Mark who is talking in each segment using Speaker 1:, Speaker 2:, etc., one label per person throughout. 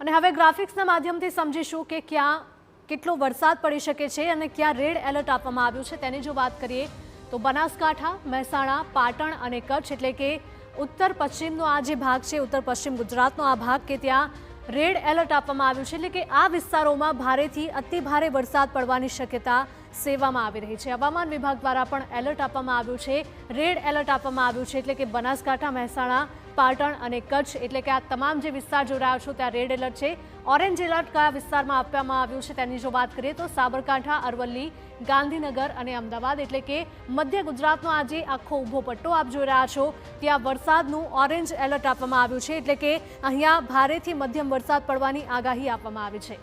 Speaker 1: અને હવે ગ્રાફિક્સના માધ્યમથી સમજીશું કે ક્યાં કેટલો વરસાદ પડી શકે છે અને ક્યાં રેડ એલર્ટ આપવામાં આવ્યું છે તેની જો વાત કરીએ તો બનાસકાંઠા, મહેસાણા, પાટણ અને કચ્છ એટલે કે ઉત્તર પશ્ચિમનો આ જે ભાગ છે, ઉત્તર પશ્ચિમ ગુજરાતનો આ ભાગ કે ત્યાં રેડ એલર્ટ આપવામાં આવ્યું છે એટલે કે આ વિસ્તારોમાં ભારેથી અતિ ભારે વરસાદ પડવાની શક્યતા સેવામાં આવી રહી છે। હવામાન વિભાગ દ્વારા પણ એલર્ટ આપવામાં આવ્યું છે, રેડ એલર્ટ આપવામાં આવ્યું છે એટલે કે બનાસકાંઠા, મહેસાણા, પાટણ અને કચ્છ એટલે કે આ તમામ જે વિસ્તાર જોઈ રહ્યા છો ત્યાં રેડ એલર્ટ છે। ઓરેન્જ એલર્ટ કયા વિસ્તારમાં આપવામાં આવ્યું છે તેની જો વાત કરીએ તો સાબરકાંઠા, અરવલ્લી, ગાંધીનગર અને અમદાવાદ એટલે કે મધ્ય ગુજરાતનો આ જે આખો ઊભો પટ્ટો આપ જોઈ રહ્યા છો ત્યાં વરસાદનું ઓરેન્જ એલર્ટ આપવામાં આવ્યું છે એટલે કે અહીંયા ભારેથી મધ્યમ વરસાદ પડવાની આગાહી આપવામાં આવી છે।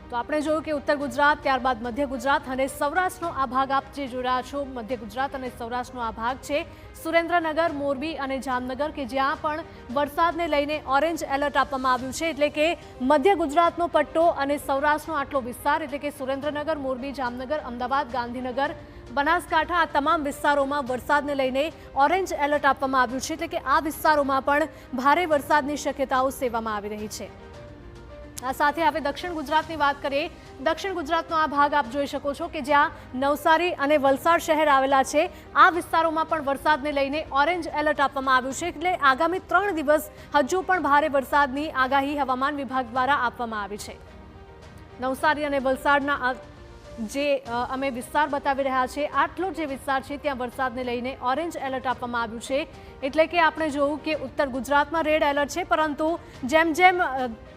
Speaker 1: તો આપણે જોયું કે ઉત્તર ગુજરાત, ત્યારબાદ મધ્ય ગુજરાત અને સૌરાષ્ટ્રનો આ ભાગ આપ જે જોઈ રહ્યા છો, મધ્ય ગુજરાત અને સૌરાષ્ટ્રનો આ ભાગ છે સુરેન્દ્રનગર, મોરબી અને જામનગર કે જ્યાં પણ વરસાદને લઈને ઓરેન્જ એલર્ટ આપવામાં આવ્યું છે એટલે કે મધ્ય ગુજરાતનો પટ્ટો અને સૌરાષ્ટ્રનો આટલો વિસ્તાર એટલે કે સુરેન્દ્રનગર, મોરબી, જામનગર, અમદાવાદ, ગાંધીનગર, બનાસકાંઠા આ તમામ વિસ્તારોમાં વરસાદને લઈને ઓરેન્જ એલર્ટ આપવામાં આવ્યું છે એટલે કે આ વિસ્તારોમાં પણ ભારે વરસાદની શક્યતાઓ સેવામાં આવી રહી છે। આ સાથે હવે દક્ષિણ ગુજરાતની વાત કરીએ। દક્ષિણ ગુજરાતનો આ ભાગ આપ જોઈ શકો છો કે જ્યાં નવસારી અને વલસાડ શહેર આવેલા છે આ વિસ્તારોમાં પણ વરસાદને લઈને ઓરેન્જ એલર્ટ આપવામાં આવ્યું છે એટલે આગામી 3 દિવસ હજુ પણ ભારે વરસાદની આગાહી હવામાન વિભાગ દ્વારા આપવામાં આવી છે। નવસારી અને વલસાડના જે અમે વિસ્તાર બતાવી રહ્યા છે આટલો જે વિસ્તાર છે ત્યાં વરસાદને લઈને ઓરેન્જ એલર્ટ આપવામાં આવ્યું છે એટલે કે આપણે જોયું કે ઉત્તર ગુજરાતમાં રેડ એલર્ટ છે પરંતુ જેમ જેમ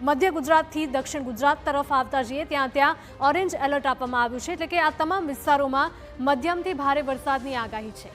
Speaker 1: મધ્ય ગુજરાતથી દક્ષિણ ગુજરાત તરફ આવતા જઈએ ત્યાં ઓરેન્જ એલર્ટ આપવામાં આવ્યું છે એટલે કે આ તમામ વિસ્તારોમાં મધ્યમથી ભારે વરસાદની આગાહી છે।